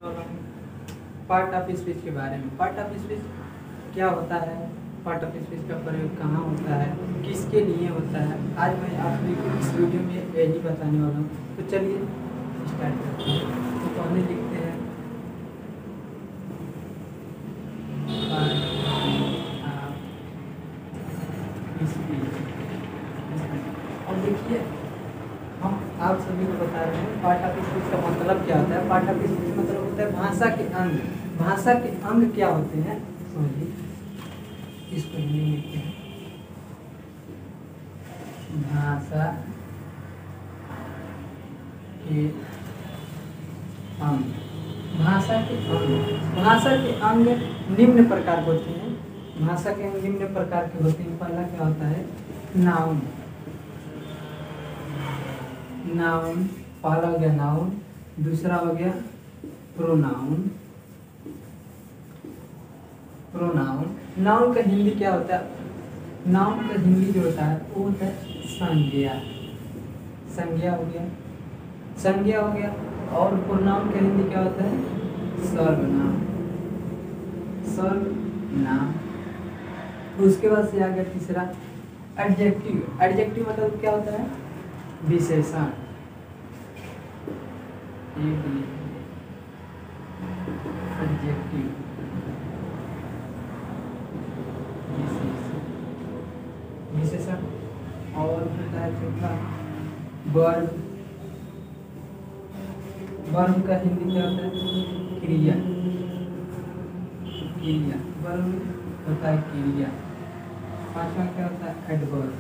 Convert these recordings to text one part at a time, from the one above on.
Part of speech के बारे में। पार्ट ऑफ स्पीच क्या होता है, पार्ट ऑफ स्पीच का प्रयोग कहाँ होता है, किसके लिए होता है, आज मैं आप सभी को इस वीडियो में यही बताने वाला हूँ। तो चलिए स्टार्ट करते हैं। तो पहले लिखते हैं स्पीच। और देखिए हम आप सभी को बता रहे हैं पार्ट ऑफ स्पीच का मतलब क्या होता है। पार्ट ऑफ स्पीच मतलब होता है भाषा के अंग। भाषा के अंग क्या होते हैं समझिए, इसको हिंदी में लिखते हैं भाषा के अंग। भाषा के अंग, भाषा के अंग निम्न प्रकार के होते हैं। भाषा के अंग निम्न प्रकार के होते हैं। पहला क्या होता है नाउन। नाउन पहला हो गया नाउन, दूसरा हो गया प्रोनाउन। प्रोनाउन, नाउन का हिंदी क्या होता है, नाउन का हिंदी जो होता है वो होता है संज्ञा। संज्ञा हो गया, संज्ञा हो गया। और प्रोनाउन का हिंदी क्या होता है सर्वनाम। सर्वनाम। उसके बाद से आ गया तीसरा एडजेक्टिव। एडजेक्टिव मतलब क्या होता है विशेषण। एडजेक्टिव विशेषण। और होता है चौथा वर्ब। वर्ब का हिंदी क्या होता है क्रिया। क्रिया, वर्ब होता है क्रिया। पांचवा क्या होता है एडवर्ब।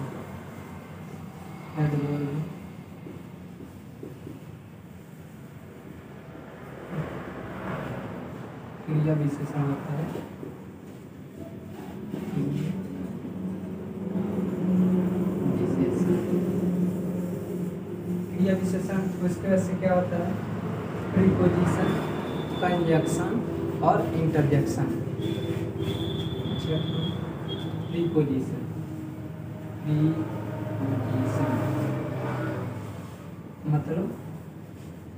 एडवर्ब क्रिया विशेषण होता है। क्रिया विशेषण उसके वजह से क्या होता है प्रीपोजिशन, कंजक्शन और इंटरजेक्शन। प्रीपोजिशन, मतलब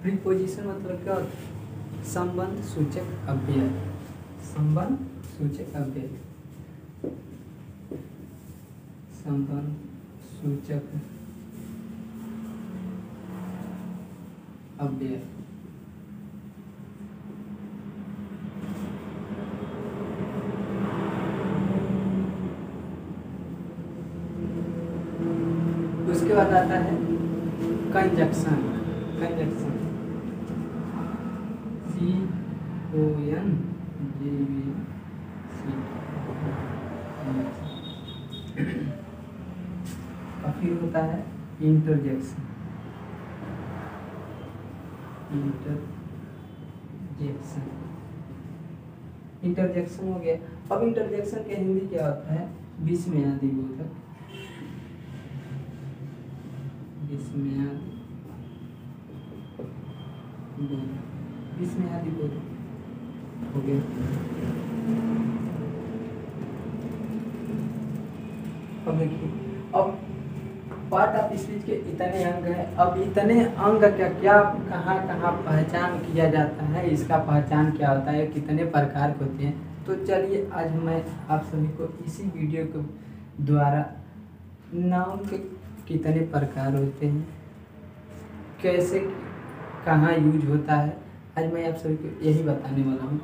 प्रीपोजिशन मतलब क्या होता है संबंध सूचक अव्यय। संबंध सूचक अव्यय, संबंध सूचक अव्यय। उसके बाद आता है कंजक्शन। कंजक्शन फिर होता है इंटरजेक्शन। इंटरजेक्शन, इंटरजेक्शन हो गया। अब इंटरजेक्शन के हिंदी क्या होता है विस्मयादि बोधक। विस्मयादि बोधक, विस्मयादि बोधक हो गया। अब देखिए, अब पार्ट ऑफ स्पीच के इतने अंग हैं। अब इतने अंग का क्या कहाँ कहाँ पहचान किया जाता है, इसका पहचान क्या होता है, कितने प्रकार के होते हैं। तो चलिए आज मैं आप सभी को इसी वीडियो के द्वारा नाउन के कितने प्रकार होते हैं, कैसे कहाँ यूज होता है, आज मैं आप सभी को यही बताने वाला हूँ।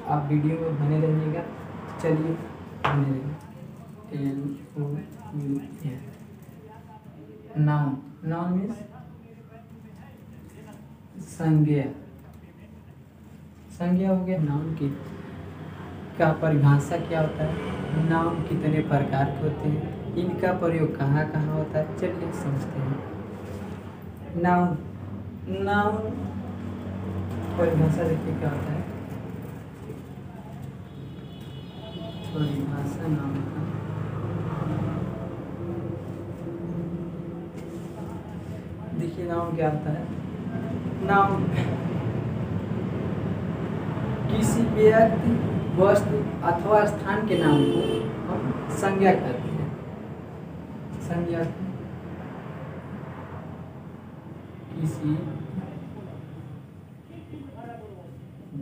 आप वीडियो में बने रहिएगा। चलिए बने रहिए। नाउन, नाउन मीन्स संज्ञा। संज्ञा हो गया नाउन की का परिभाषा क्या होता है, नाउन कितने प्रकार के होते हैं, इनका प्रयोग कहाँ कहाँ होता है, चलिए समझते हैं। नाउन, नाउन परिभाषा देखिए क्या होता है। परिभाषा नाउन का देखिए, नाउन क्या होता है। नाउन किसी व्यक्ति, वस्तु अथवा स्थान के नाम को हम संज्ञा कहते हैं। संज्ञा किसी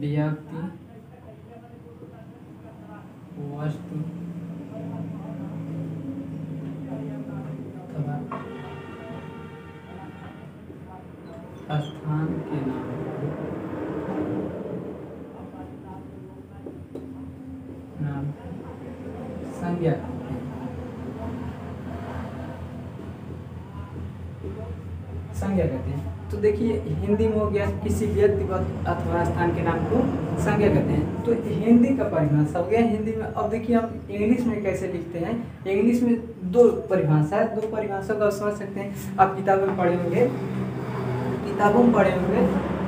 व्यक्ति वस्तु अथवा स्थान के नाम संज्ञा संज्ञा कहते हैं। तो देखिए हिंदी में हो गया किसी व्यक्ति अथवा स्थान के नाम को संज्ञा कहते हैं। तो हिंदी का परिभाषा हो गया हिंदी में। अब देखिए हम इंग्लिश में कैसे लिखते हैं। इंग्लिश में दो परिभाषा है, दो परिभाषा का समझ सकते हैं। आप किताबों में पढ़े होंगे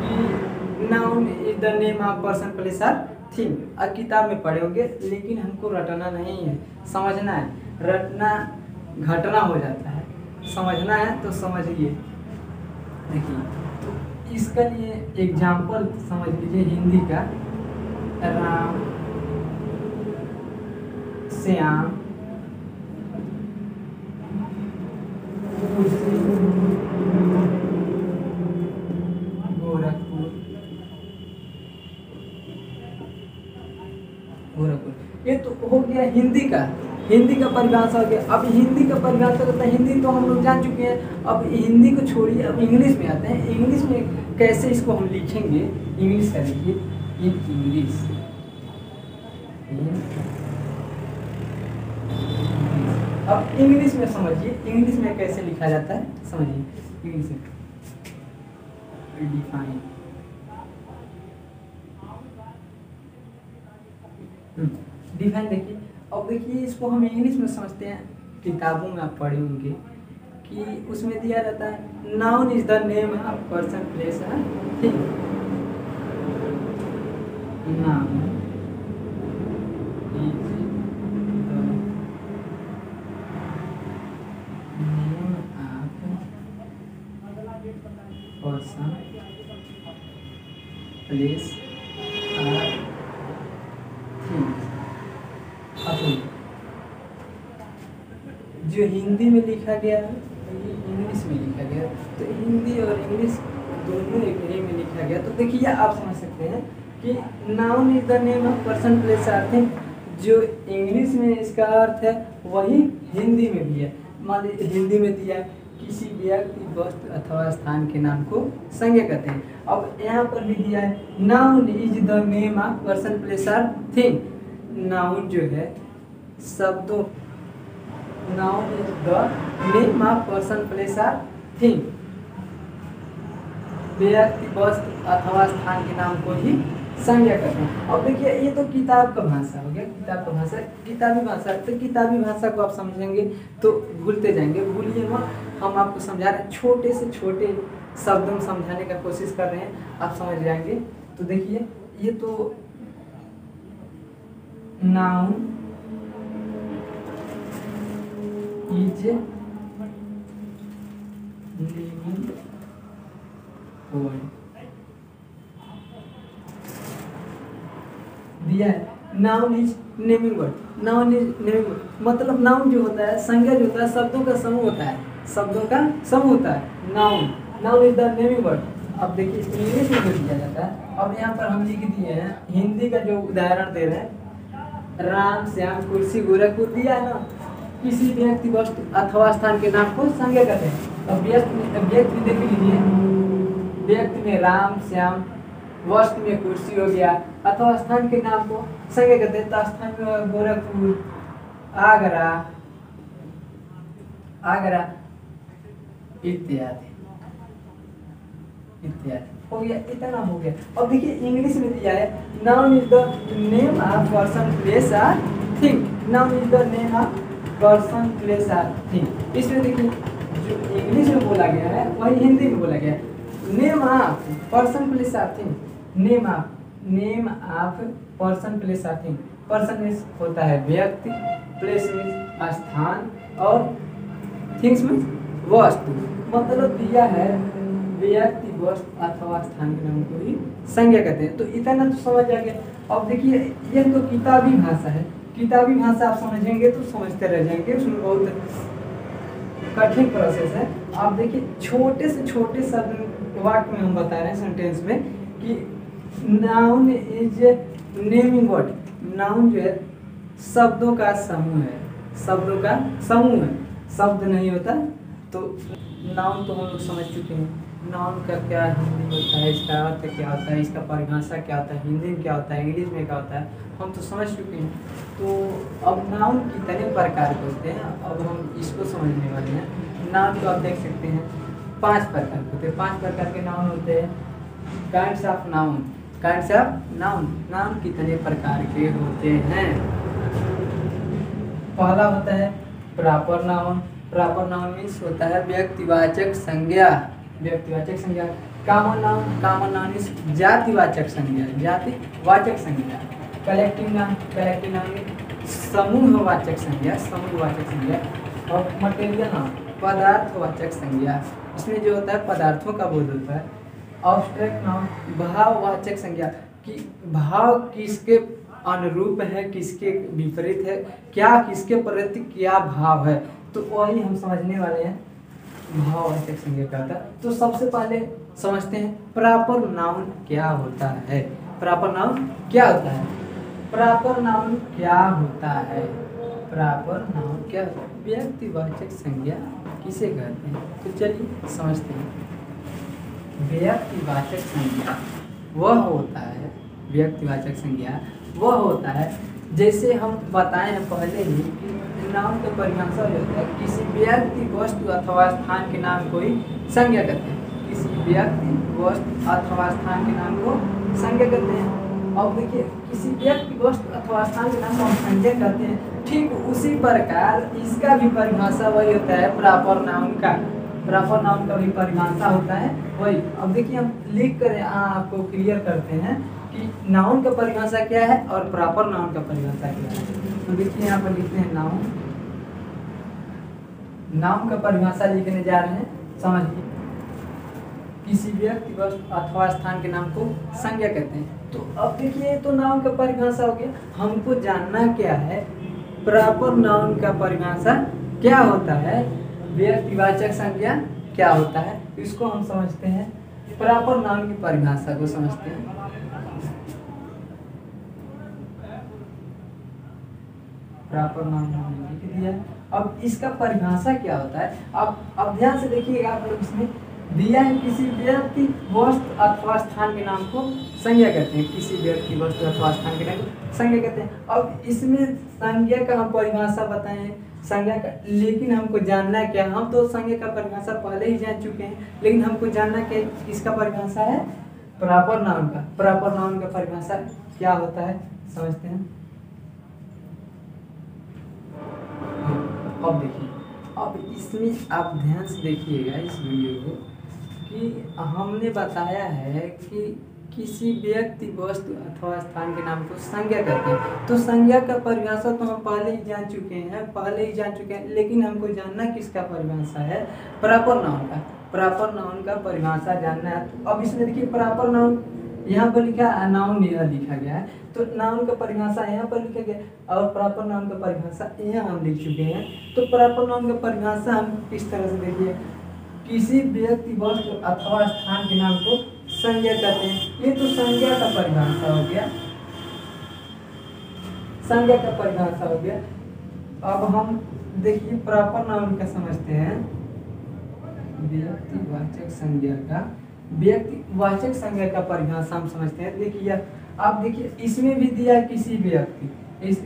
कि noun is the name of person place और थिंग। अब किताब में पढ़े होंगे, लेकिन हमको रटना नहीं है, समझना है। रटना घटना हो जाता है, समझना है तो समझिए। देखिए तो इसका लिए एग्जाम्पल समझ लीजिए हिंदी का। राम श्याम गोरखपुर, ये तो हो गया हिंदी का परिभाषा हो गया। अब हिंदी का परिभाषा होता है, हिंदी तो हम लोग जान चुके हैं। अब हिंदी को छोड़िए, अब इंग्लिश में आते हैं। इंग्लिश में कैसे इसको हम लिखेंगे, इंग्लिश का लिखिए इन इंग्लिश। अब इंग्लिश में समझिए, इंग्लिश में कैसे लिखा जाता है समझिए। इंग्लिश में डिफाइन डिफाइन देखिए। अब देखिए इसको हम इंग्लिश में समझते हैं। किताबों में आप पढ़े होंगे कि उसमें दिया रहता है noun is the name of person place है thing. Noun is the name of person place और जो हिंदी में लिखा गया है इंग्लिश में लिखा गया, तो हिंदी और इंग्लिश दोनों एक ही में लिखा गया। तो देखिए आप समझ सकते हैं कि noun is the name of person place और थिंग। जो इंग्लिश में इसका अर्थ है वही हिंदी में भी है। मान लीजिए हिंदी में दिया किसी व्यक्ति वस्तु अथवा स्थान के नाम को संज्ञा कहते हैं। अब यहाँ पर भी दिया है noun is the name of person place और थिंग। नाउन जो है शब्दों, noun is the name of person place और थिंग। व्यक्ति वस्तु अथवा स्थान के नाम को ही संज्ञा करते हैं। अब देखिए ये तो किताब का भाषा हो गया, किताब का भाषा, किताबी भाषा। तो किताबी भाषा को आप समझेंगे तो भूलते जाएंगे, भूलिए मत। हम आपको समझा रहे हैं, छोटे से छोटे शब्दों में समझाने का कोशिश कर रहे हैं, आप समझ जाएंगे। तो देखिए ये तो नाउन इज नेमिंग वर्ड दिया है। Noun is naming word, noun is naming word मतलब नाउन जो होता है, संज्ञा जो होता है, शब्दों का समूह होता है, शब्दों का समूह होता है noun. Noun is the naming word. अब देखिए इंग्लिश में जो दिया जाता है, अब यहाँ पर हम लिख दिए हैं हिंदी का जो उदाहरण दे रहे हैं, राम श्याम कुर्सी गोरखपुर दिया है ना। किसी व्यक्ति वस्तु अथवा स्थान के नाम को संज्ञा कहते हैं। अब व्यक्ति देख लीजिए, व्यक्ति में राम श्याम, वस्तु में कुर्सी हो गया, अथवा स्थान के नाम को संज्ञा कहते हैं। तो स्थान में गोरखपुर, आगरा इत्यादि हो गया, इतना हो गया। अब देखिए इंग्लिश में दिया है noun is the name of person place और thing. Noun is the name of person place और थिंग। इसमें देखिए जो इंग्लिश में बोला गया है वही हिंदी में बोला गया है। नेम ऑफ पर्सन प्लेस और thing, name of person place और थिंग। पर्सन मीन्स होता है व्यक्ति, प्लेस मीन्स स्थान, और थिंग्स मीन्स वस्तु। मतलब दिया है व्यक्ति वस्तु अथवा स्थान के नाम को ही संज्ञा कहते हैं। तो इतना तो समझ आ गया। अब देखिए ये तो किताबी भाषा है, किताबी भाषा आप समझेंगे तो समझते रह जाएंगे, उसमें बहुत कठिन प्रोसेस है। आप देखिए छोटे से छोटे शब्द वाक्य में हम बता रहे हैं सेंटेंस में कि noun is naming word. Noun जो है शब्दों का समूह है, शब्दों का समूह है, शब्द नहीं होता। तो नाउन तो हम लोग समझ चुके हैं। नाउन का क्या हिंदी होता है, इसका अर्थ क्या होता है, इसका परिभाषा क्या होता है, हिंदी में क्या होता है, इंग्लिश में क्या होता है, हम तो समझ चुके हैं। तो अब नाउन कितने प्रकार के होते हैं, अब हम इसको समझने वाले हैं। नाउन को आप देख सकते हैं 5 प्रकार के होते हैं। 5 प्रकार के नाउन होते हैं। Kinds of noun, kinds of noun, noun कितने प्रकार के होते हैं। पहला होता है proper noun. Proper noun means होता है व्यक्तिवाचक संज्ञा, व्यक्तिवाचक संज्ञा। Common noun, common noun means जातिवाचक संज्ञा, जातिवाचक संज्ञा। Collective noun, collective noun means समूहवाचक संज्ञा, समूहवाचक संज्ञा। और मटेरियल नाउन, पदार्थवाचक संज्ञा, इसमें जो होता है पदार्थों का बोध होता है। ऑब्स्ट्रैक्ट नाउन, भाववाचक संज्ञा, कि भाव किसके अनुरूप है, किसके विपरीत है, क्या किसके प्रति क्या भाव है, तो वही हम समझने वाले हैं भाववाचक संज्ञा क्या होता है। तो सबसे पहले समझते हैं प्रॉपर नाउन क्या होता है। प्रॉपर नाउन क्या होता है, प्रॉपर नाउन क्या होता है, प्रॉपर नाउन क्या होता है। व्यक्तिवाचक संज्ञा किसे कहते हैं, तो चलिए समझते हैं। व्यक्तिवाचक संज्ञा वह होता है, व्यक्तिवाचक संज्ञा वह होता है, जैसे हम बताए हैं पहले ही कि नाउन का परिभाषा होता है किसी व्यक्ति, वस्तु अथवा स्थान के नाम को ही संज्ञा कहते हैं। किसी व्यक्ति, वस्तु अथवा स्थान के नाम को संज्ञा कहते हैं। अब देखिए किसी व्यक्ति, वस्तु अथवा स्थान के नाम को हम संज्ञा कहते हैं, ठीक उसी प्रकार इसका भी परिभाषा वही होता है प्रॉपर नाउन का। प्रॉपर नाउन का भी परिभाषा होता है वही। अब देखिए हम लिख कर आपको क्लियर करते हैं कि नाउन का परिभाषा क्या है और प्रॉपर नाउन का परिभाषा क्या है। तो देखिए यहाँ पर लिखते हैं नाउन, नाउन का परिभाषा लिखने जा रहे हैं, समझिए। किसी व्यक्ति, वस्तु अथवा स्थान के नाम को संज्ञा कहते हैं। तो अब देखिए तो नाउन का परिभाषा हो गया, हमको जानना क्या है प्रॉपर नाउन का परिभाषा क्या होता है, व्यक्तिवाचक संज्ञा क्या होता है, इसको हम समझते हैं। प्रॉपर नाउन की परिभाषा को समझते हैं। प्रॉपर नाउन हमने लिख दिया। अब इसका परिभाषा क्या होता है, अब ध्यान से देखिएगा आप लोग, इसमें दिया है किसी व्यक्ति, वस्तु अथवा स्थान के नाम को संज्ञा कहते हैं। किसी व्यक्ति, वस्तु अथवा स्थान के नाम को संज्ञा कहते हैं। अब इसमें संज्ञा का हम परिभाषा बताएं, संज्ञा का, लेकिन हमको जानना है क्या, हम तो संज्ञा का परिभाषा पहले ही जान चुके हैं, लेकिन हमको जानना क्या किसका परिभाषा है, प्रॉपर नाउन का। प्रॉपर नाउन का परिभाषा क्या होता है समझते हैं। अब देखिए, अब इसमें आप ध्यान से देखिएगा इस वीडियो को कि हमने बताया है कि किसी व्यक्ति, वस्तु अथवा स्थान के नाम को संज्ञा कहते हैं। तो संज्ञा का परिभाषा तो हम पहले ही जान चुके हैं, लेकिन हमको जानना किसका परिभाषा है, प्रॉपर नाउन का। प्रॉपर नाउन का परिभाषा जानना है। तो अब इसमें देखिए प्रॉपर नाउन यहाँ पर लिखा है, नाउन यहाँ लिखा गया है, तो नाउन का परिभाषा यहाँ पर लिखा गया और प्रॉपर नाउन का परिभाषा यहाँ हम लिख चुके हैं। तो प्रॉपर नाउन का परिभाषा हम इस तरह से देखिए, किसी व्यक्ति, वस्तु अथवा स्थान के नाम को संज्ञा कहते हैं। ये तो संज्ञा का परिभाषा हो गया, संज्ञा का परिभाषा हो गया। अब हम देखिए प्रॉपर नाउन का समझते हैं, व्यक्तिवाचक संज्ञा का, व्यक्तिवाचक संज्ञा का परिभाषा हम समझते हैं। देखिए आप देखिए इसमें भी दिया किसी व्यक्ति,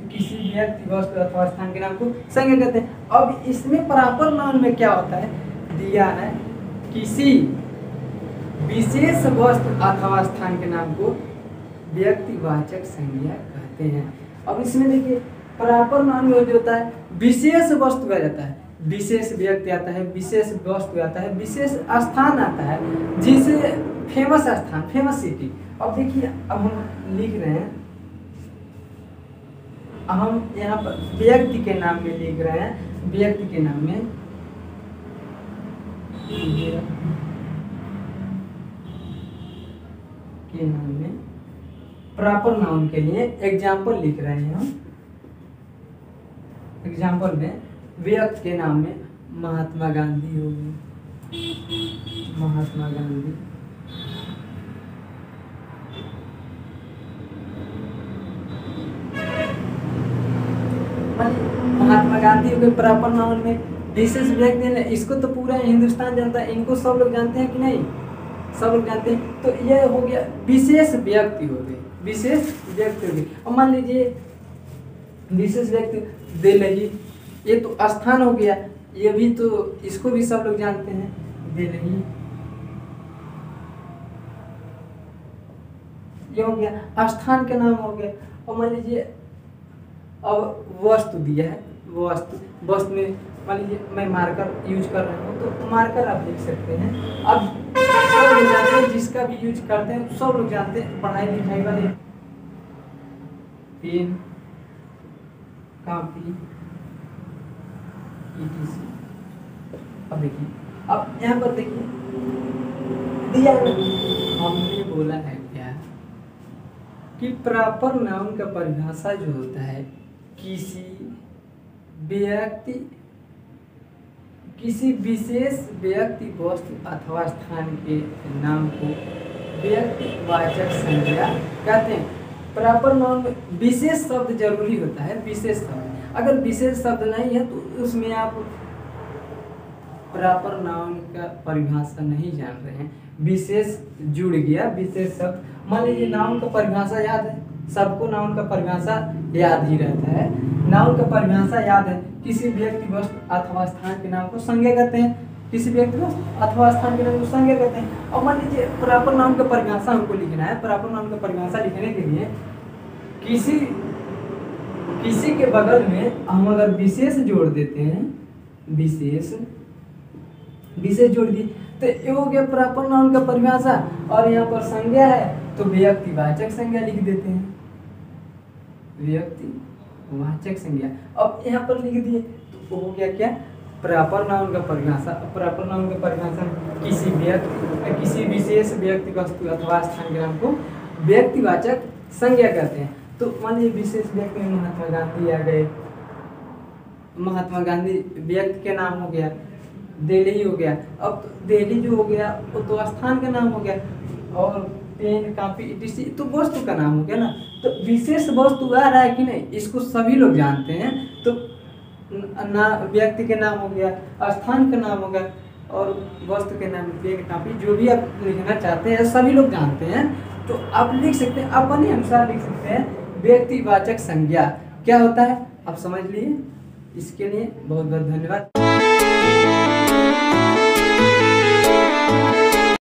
किसी व्यक्ति, वस्तु अथवा स्थान के नाम को संज्ञा कहते हैं। अब इसमें प्रॉपर नाउन में क्या होता है, दिया है किसी विशेष वस्तु अथवा स्थान के नाम को व्यक्तिवाचक संज्ञा कहते हैं। अब इसमें देखिए प्रॉपर नाउन में जो होता है विशेष वस्तु आ जाता है, विशेष व्यक्ति आता है, विशेष वस्तु आता है, विशेष स्थान आता है, जिसे फेमस स्थान, फेमस सिटी। अब देखिए अब हम लिख रहे हैं, हम यहाँ पर व्यक्ति के नाम में लिख रहे हैं, व्यक्ति के नाम में, के नाम में प्रॉपर नाउन के लिए एग्जाम्पल लिख रहे हैं हम। एग्जाम्पल में व्यक्ति के नाम में महात्मा गांधी हो गए, महात्मा गांधी, महात्मा गांधी हो गए, प्रॉपर नाउन में विशेष व्यक्ति है, इसको तो पूरा हिंदुस्तान जानता है, इनको सब लोग जानते हैं कि नहीं, सब लोग जानते हैं। तो ये हो गया विशेष व्यक्ति हो गए, विशेष व्यक्ति हो गए। और मान लीजिए विशेष व्यक्ति देलही, ये तो स्थान हो गया, ये भी तो इसको भी सब लोग जानते हैं, देलही ये हो गया, स्थान के नाम हो गया। और मान लीजिए अब वस्तु दिया है, वस्तु में मान लीजिए मैं मार्कर यूज कर रहा हूँ, तो मार्कर आप लिख सकते हैं। अब सब लोग जानते हैं, जिसका भी यूज करते हैं सब लोग जानते हैं, पढ़ाई लिखाई वाले, पेन, कॉपी, etc। अब देखिए, अब यहाँ पर देखिए दिया हमने बोला है क्या कि प्रॉपर नाउन का परिभाषा जो होता है किसी व्यक्ति, किसी विशेष व्यक्ति, वस्तु अथवा स्थान के नाम को व्यक्तिवाचक संज्ञा कहते हैं। प्रॉपर नाउन में विशेष शब्द जरूरी होता है, विशेष शब्द, अगर विशेष शब्द नहीं है तो उसमें आप प्रॉपर नाउन का परिभाषा नहीं जान रहे हैं। विशेष जुड़ गया, विशेष शब्द, मान लीजिए नाउन का परिभाषा याद है, सबको नाउन का परिभाषा याद ही रहता है। नाउन का परिभाषा याद है, किसी व्यक्ति, वस्तु अथवा स्थान के नाम को संज्ञा कहते हैं, किसी व्यक्ति, वस्तु अथवा स्थान के नाम को संज्ञा कहते हैं। और मान लीजिए प्रॉपर नाउन का परिभाषा हमको लिखना है, प्रॉपर नाउन का परिभाषा लिखने के लिए किसी के बगल में हम अगर विशेष जोड़ देते हैं, विशेष जोड़ दी तो ये हो गया प्रॉपर नाउन का परिभाषा। और यहाँ पर संज्ञा है तो व्यक्तिवाचक संज्ञा लिख देते हैं, व्यक्तिवाचक संज्ञा। अब यहाँ पर लिख दिए तो हो गया क्या, प्रॉपर नाउन का परिभाषा। प्रॉपर नाउन का परिभाषा किसी व्यक्ति, किसी विशेष व्यक्ति, वस्तु अथवा स्थान के नाम को व्यक्तिवाचक संज्ञा कहते हैं। तो मान लीजिए विशेष व्यक्ति में महात्मा गांधी आ गए, महात्मा गांधी व्यक्ति के नाम हो गया, दिल्ली हो गया। अब तो दिल्ली जो हो गया वो तो स्थान का नाम हो गया, और पेन, कॉपी, etc तो वस्तु का नाम हो गया ना। तो विशेष वस्तु आ रहा है कि नहीं, इसको सभी लोग जानते हैं। तो ना व्यक्ति के नाम हो गया, स्थान का नाम हो गया, और वस्तु के नाम, पेन, कॉपी, जो भी आप लिखना चाहते हैं सभी लोग जानते हैं। तो आप लिख सकते हैं, अपने अनुसार लिख सकते हैं व्यक्तिवाचक संज्ञा क्या होता है, आप समझ लिए। इसके लिए बहुत बहुत धन्यवाद।